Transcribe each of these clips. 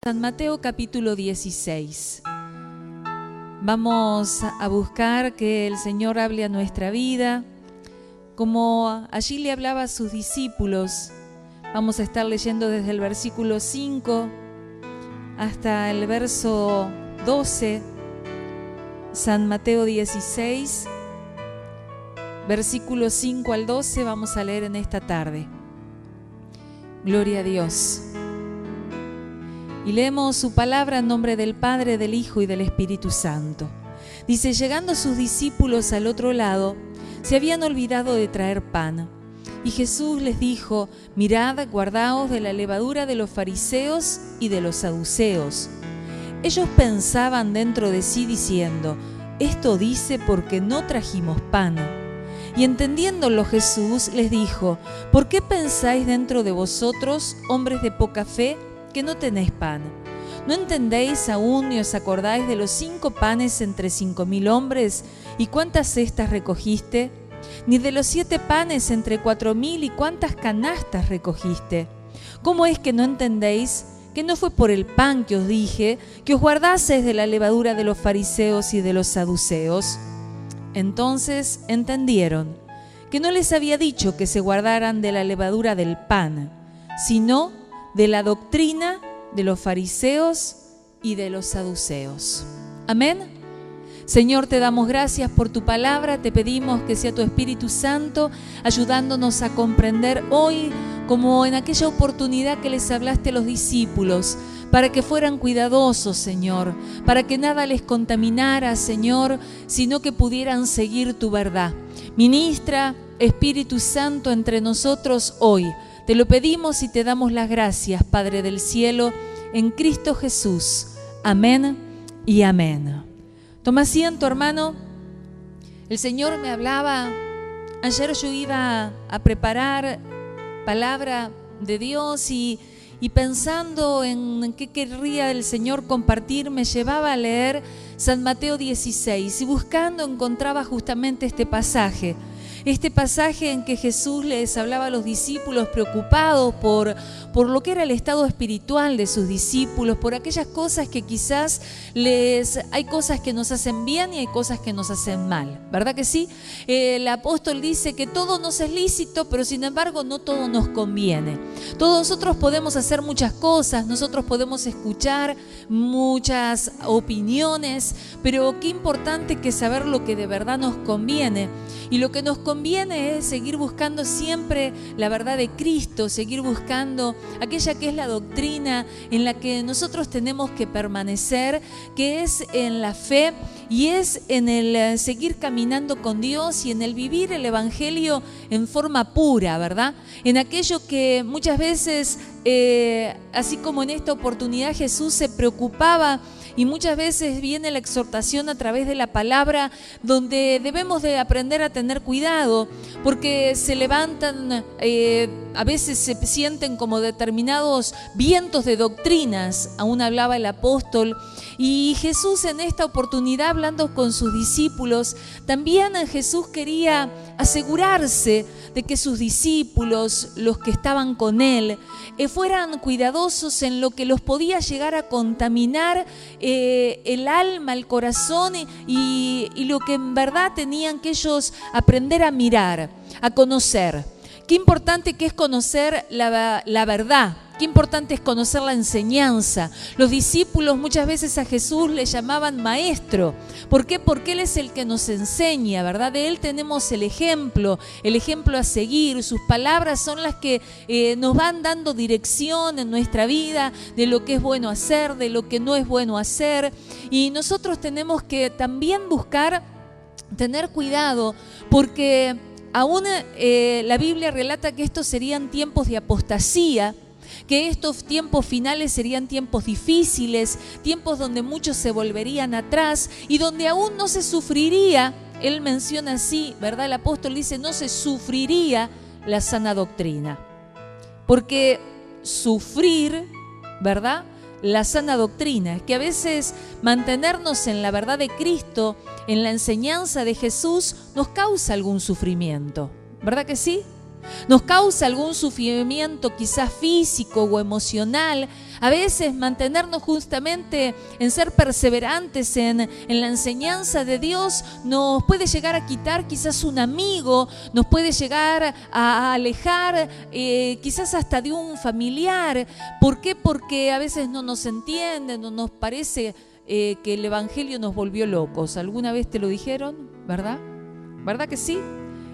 San Mateo capítulo 16. Vamos a buscar que el Señor hable a nuestra vida, como allí le hablaba a sus discípulos. Vamos a estar leyendo desde el versículo 5 hasta el verso 12, San Mateo 16, versículos 5 al 12, vamos a leer en esta tarde. Gloria a Dios. Y leemos su palabra en nombre del Padre, del Hijo y del Espíritu Santo. Dice: llegando sus discípulos al otro lado, se habían olvidado de traer pan. Y Jesús les dijo: mirad, guardaos de la levadura de los fariseos y de los saduceos. Ellos pensaban dentro de sí diciendo: esto dice porque no trajimos pan. Y entendiéndolo Jesús les dijo: ¿por qué pensáis dentro de vosotros, hombres de poca fe, que no tenéis pan? ¿No entendéis aún ni os acordáis de los 5 panes entre 5.000 hombres y cuántas cestas recogiste? Ni de los 7 panes entre 4.000 y cuántas canastas recogiste. ¿Cómo es que no entendéis que no fue por el pan que os dije que os guardaseis de la levadura de los fariseos y de los saduceos? Entonces entendieron que no les había dicho que se guardaran de la levadura del pan, sino de la doctrina de los fariseos y de los saduceos. Amén. Señor, te damos gracias por tu palabra. Te pedimos que sea tu Espíritu Santo ayudándonos a comprender hoy, como en aquella oportunidad que les hablaste a los discípulos, para que fueran cuidadosos, Señor, para que nada les contaminara, Señor, sino que pudieran seguir tu verdad. Ministra, Espíritu Santo, entre nosotros hoy. Te lo pedimos y te damos las gracias, Padre del cielo, en Cristo Jesús. Amén y amén. Toma asiento, hermano. El Señor me hablaba. Ayer yo iba a preparar palabra de Dios y pensando en qué querría el Señor compartir, me llevaba a leer San Mateo 16 y buscando encontraba justamente este pasaje en que Jesús les hablaba a los discípulos preocupados por lo que era el estado espiritual de sus discípulos, por aquellas cosas que quizás hay cosas que nos hacen bien y hay cosas que nos hacen mal, ¿verdad que sí? El apóstol dice que todo nos es lícito, pero sin embargo no todo nos conviene. Todos nosotros podemos hacer muchas cosas, nosotros podemos escuchar muchas opiniones, pero qué importante que saber lo que de verdad nos conviene. Y lo que nos conviene es seguir buscando siempre la verdad de Cristo, seguir buscando aquella que es la doctrina en la que nosotros tenemos que permanecer, que es en la fe y es en el seguir caminando con Dios y en el vivir el Evangelio en forma pura, ¿verdad? En aquello que muchas veces, así como en esta oportunidad Jesús se preocupaba. Y muchas veces viene la exhortación a través de la palabra, donde debemos de aprender a tener cuidado, porque se levantan, a veces se sienten como determinados vientos de doctrinas, aún hablaba el apóstol. Y Jesús en esta oportunidad, hablando con sus discípulos, también Jesús quería asegurarse de que sus discípulos, los que estaban con él, fueran cuidadosos en lo que los podía llegar a contaminar el alma, el corazón y lo que en verdad tenían que ellos aprender a mirar, a conocer. Qué importante que es conocer la verdad. Qué importante es conocer la enseñanza. Los discípulos muchas veces a Jesús le llamaban maestro. ¿Por qué? Porque Él es el que nos enseña, ¿verdad? De Él tenemos el ejemplo a seguir. Sus palabras son las que nos van dando dirección en nuestra vida de lo que es bueno hacer, de lo que no es bueno hacer. Y nosotros tenemos que también buscar tener cuidado porque aún la Biblia relata que estos serían tiempos de apostasía, que estos tiempos finales serían tiempos difíciles, tiempos donde muchos se volverían atrás y donde aún no se sufriría, él menciona así, ¿verdad? El apóstol dice, no se sufriría la sana doctrina. Porque sufrir, ¿verdad? La sana doctrina es que a veces mantenernos en la verdad de Cristo, en la enseñanza de Jesús, nos causa algún sufrimiento, ¿verdad que sí? Nos causa algún sufrimiento quizás físico o emocional. A veces mantenernos justamente en ser perseverantes en la enseñanza de Dios nos puede llegar a quitar quizás un amigo, nos puede llegar a alejar quizás hasta de un familiar. ¿Por qué? Porque a veces no nos entienden, no nos parece que el Evangelio nos volvió locos. ¿Alguna vez te lo dijeron? ¿Verdad? ¿Verdad que sí?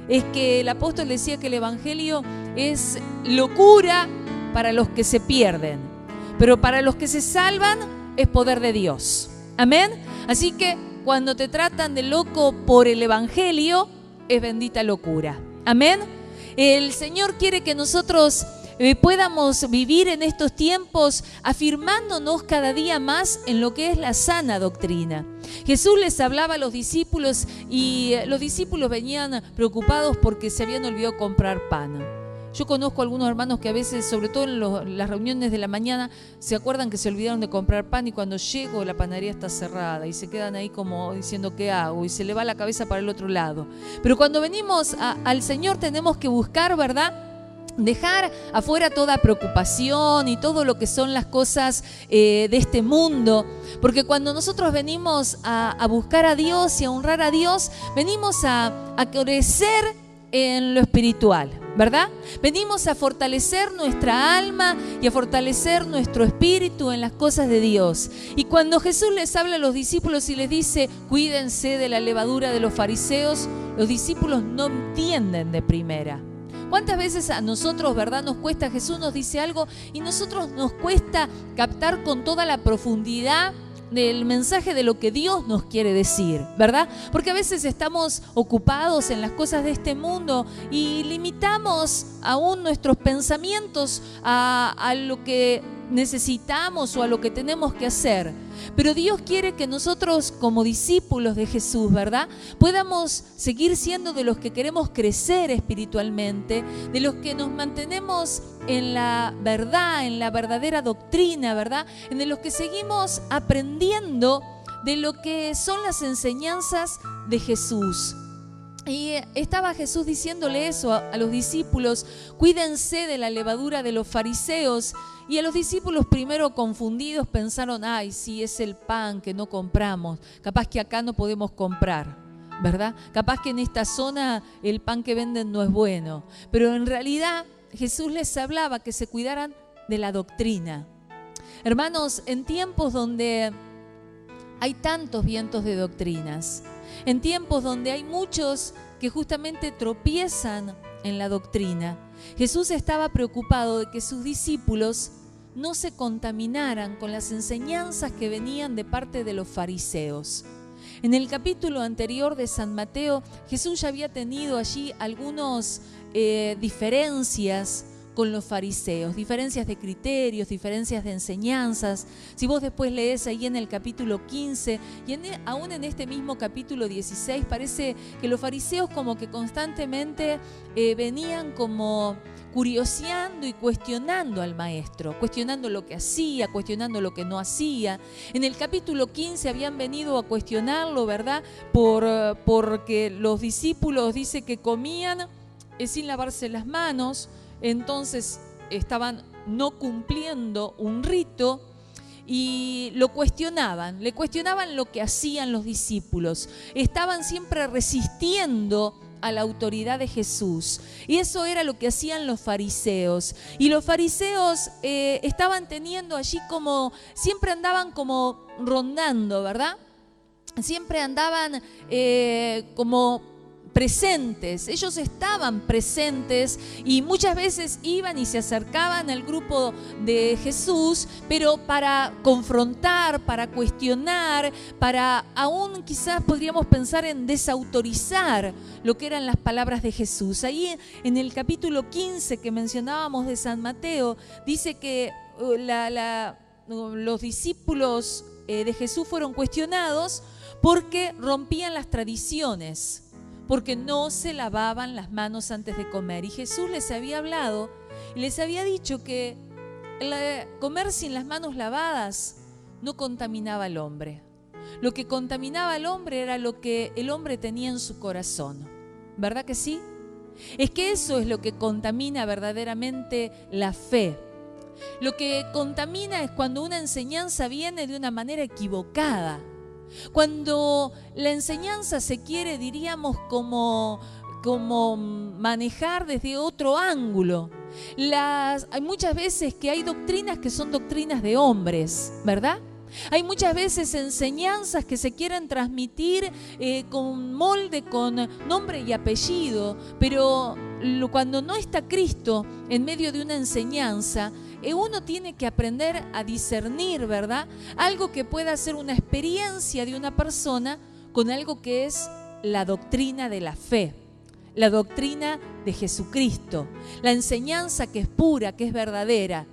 Es que el apóstol decía que el Evangelio es locura para los que se pierden, pero para los que se salvan es poder de Dios. Amén. Así que cuando te tratan de loco por el Evangelio, es bendita locura. Amén. El Señor quiere que nosotros podamos vivir en estos tiempos afirmándonos cada día más en lo que es la sana doctrina. Jesús les hablaba a los discípulos y los discípulos venían preocupados porque se habían olvidado comprar pan. Yo conozco algunos hermanos que a veces, sobre todo en las reuniones de la mañana, se acuerdan que se olvidaron de comprar pan y cuando llego la panadería está cerrada y se quedan ahí como diciendo ¿qué hago? Y se le va la cabeza para el otro lado. Pero cuando venimos al Señor tenemos que buscar, ¿verdad?, dejar afuera toda preocupación y todo lo que son las cosas de este mundo, porque cuando nosotros venimos a buscar a Dios y a honrar a Dios, venimos a crecer en lo espiritual, ¿verdad? Venimos a fortalecer nuestra alma y a fortalecer nuestro espíritu en las cosas de Dios. Y cuando Jesús les habla a los discípulos y les dice, cuídense de la levadura de los fariseos, los discípulos no entienden de primera. ¿Cuántas veces a nosotros, verdad, nos cuesta, Jesús nos dice algo y nosotros nos cuesta captar con toda la profundidad del mensaje de lo que Dios nos quiere decir, ¿verdad? Porque a veces estamos ocupados en las cosas de este mundo y limitamos aún nuestros pensamientos a lo que necesitamos o a lo que tenemos que hacer. Pero Dios quiere que nosotros como discípulos de Jesús, ¿verdad?, podamos seguir siendo de los que queremos crecer espiritualmente, de los que nos mantenemos en la verdad, en la verdadera doctrina, ¿verdad?, en los que seguimos aprendiendo de lo que son las enseñanzas de Jesús. Y estaba Jesús diciéndole eso a los discípulos, cuídense de la levadura de los fariseos. Y a los discípulos primero confundidos pensaron, ay, sí, es el pan que no compramos, capaz que acá no podemos comprar, ¿verdad? Capaz que en esta zona el pan que venden no es bueno. Pero en realidad Jesús les hablaba que se cuidaran de la doctrina. Hermanos, en tiempos donde hay tantos vientos de doctrinas, en tiempos donde hay muchos que justamente tropiezan en la doctrina, Jesús estaba preocupado de que sus discípulos no se contaminaran con las enseñanzas que venían de parte de los fariseos. En el capítulo anterior de San Mateo, Jesús ya había tenido allí algunas diferencias con los fariseos, diferencias de criterios, diferencias de enseñanzas. Si vos después lees ahí en el capítulo 15 y aún en este mismo capítulo 16, parece que los fariseos como que constantemente venían como curioseando y cuestionando al maestro, cuestionando lo que hacía, cuestionando lo que no hacía. En el capítulo 15 habían venido a cuestionarlo, ¿verdad?, porque los discípulos dice que comían sin lavarse las manos. Entonces estaban no cumpliendo un rito y le cuestionaban lo que hacían los discípulos. Estaban siempre resistiendo a la autoridad de Jesús. Y eso era lo que hacían los fariseos. Y los fariseos estaban teniendo allí como, siempre andaban como rondando, ¿verdad? Siempre andaban como presentes, ellos estaban presentes y muchas veces iban y se acercaban al grupo de Jesús, pero para confrontar, para cuestionar, para aún quizás podríamos pensar en desautorizar lo que eran las palabras de Jesús. Ahí en el capítulo 15 que mencionábamos de San Mateo, dice que los discípulos de Jesús fueron cuestionados porque rompían las tradiciones, porque no se lavaban las manos antes de comer. Y Jesús les había hablado y les había dicho que comer sin las manos lavadas no contaminaba al hombre. Lo que contaminaba al hombre era lo que el hombre tenía en su corazón. ¿Verdad que sí? Es que eso es lo que contamina verdaderamente la fe. Lo que contamina es cuando una enseñanza viene de una manera equivocada. Cuando la enseñanza se quiere, diríamos, como manejar desde otro ángulo. Hay muchas veces que hay doctrinas que son doctrinas de hombres, ¿verdad? Hay muchas veces enseñanzas que se quieren transmitir con molde, con nombre y apellido, pero cuando no está Cristo en medio de una enseñanza, uno tiene que aprender a discernir, ¿verdad? Algo que pueda ser una experiencia de una persona con algo que es la doctrina de la fe, la doctrina de Jesucristo, la enseñanza que es pura, que es verdadera.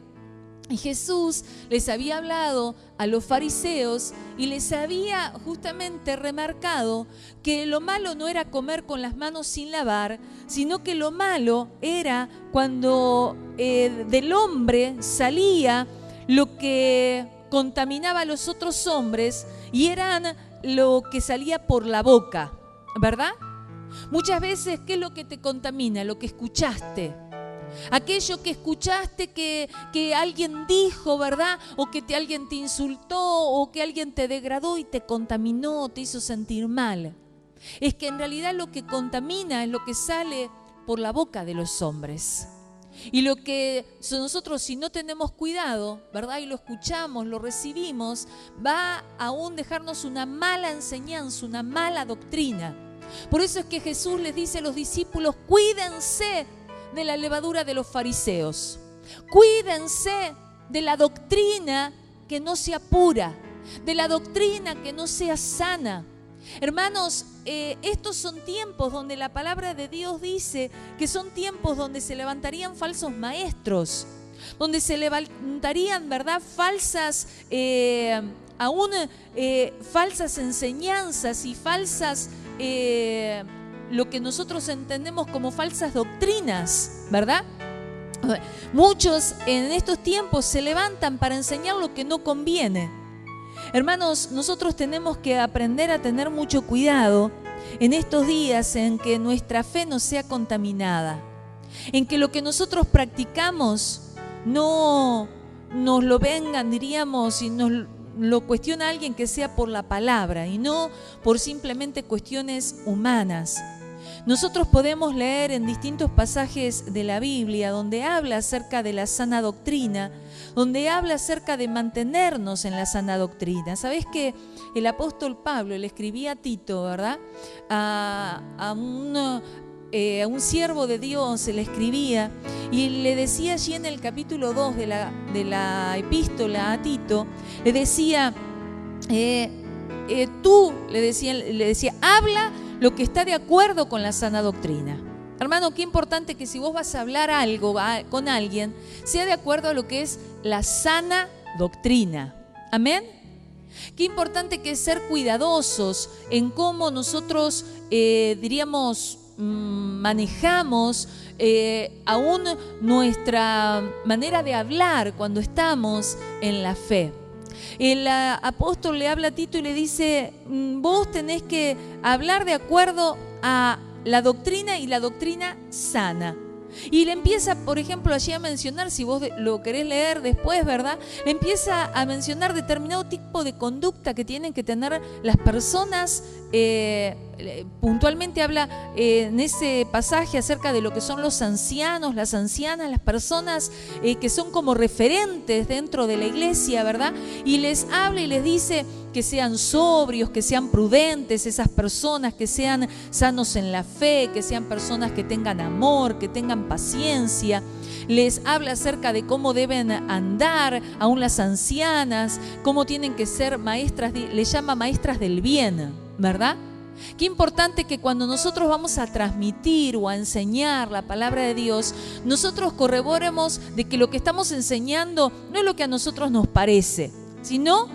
Y Jesús les había hablado a los fariseos y les había justamente remarcado que lo malo no era comer con las manos sin lavar, sino que lo malo era cuando del hombre salía lo que contaminaba a los otros hombres y eran lo que salía por la boca, ¿verdad? Muchas veces, ¿qué es lo que te contamina? Lo que escuchaste. Aquello que escuchaste que alguien dijo, ¿verdad? O que alguien te insultó, o que alguien te degradó y te contaminó, te hizo sentir mal. Es que en realidad lo que contamina es lo que sale por la boca de los hombres. Y lo que nosotros, si no tenemos cuidado, ¿verdad? Y lo escuchamos, lo recibimos, va a aún dejarnos una mala enseñanza, una mala doctrina. Por eso es que Jesús les dice a los discípulos: cuídense de la levadura de los fariseos. Cuídense de la doctrina que no sea pura, de la doctrina que no sea sana. Hermanos, estos son tiempos donde la palabra de Dios dice que son tiempos donde se levantarían falsos maestros, donde se levantarían, ¿verdad?, falsas, falsas enseñanzas y falsas lo que nosotros entendemos como falsas doctrinas, ¿verdad? Muchos en estos tiempos se levantan para enseñar lo que no conviene. Hermanos, nosotros tenemos que aprender a tener mucho cuidado en estos días en que nuestra fe no sea contaminada, en que lo que nosotros practicamos no nos lo vengan, diríamos, y nos lo cuestiona alguien que sea por la palabra y no por simplemente cuestiones humanas. Nosotros podemos leer en distintos pasajes de la Biblia donde habla acerca de la sana doctrina, donde habla acerca de mantenernos en la sana doctrina. ¿Sabés que el apóstol Pablo le escribía a Tito, ¿verdad? A un siervo de Dios se le escribía y le decía allí en el capítulo 2 de la epístola a Tito, le decía, tú, le decía, habla lo que está de acuerdo con la sana doctrina. Hermano, qué importante que si vos vas a hablar algo con alguien, sea de acuerdo a lo que es la sana doctrina. Amén. Qué importante que es ser cuidadosos en cómo nosotros, diríamos, manejamos aún nuestra manera de hablar cuando estamos en la fe. El apóstol le habla a Tito y le dice, vos tenés que hablar de acuerdo a la doctrina y la doctrina sana. Y le empieza, por ejemplo, allí a mencionar, si vos lo querés leer después, ¿verdad? Le empieza a mencionar determinado tipo de conducta que tienen que tener las personas. Puntualmente habla en ese pasaje acerca de lo que son los ancianos, las ancianas, las personas que son como referentes dentro de la iglesia, ¿verdad? Y les habla y les dice que sean sobrios, que sean prudentes, esas personas, que sean sanos en la fe, que sean personas que tengan amor, que tengan paciencia. Les habla acerca de cómo deben andar, aún las ancianas, cómo tienen que ser maestras, les llama maestras del bien, ¿verdad? Qué importante que cuando nosotros vamos a transmitir o a enseñar la palabra de Dios, nosotros corroboremos de que lo que estamos enseñando no es lo que a nosotros nos parece, sino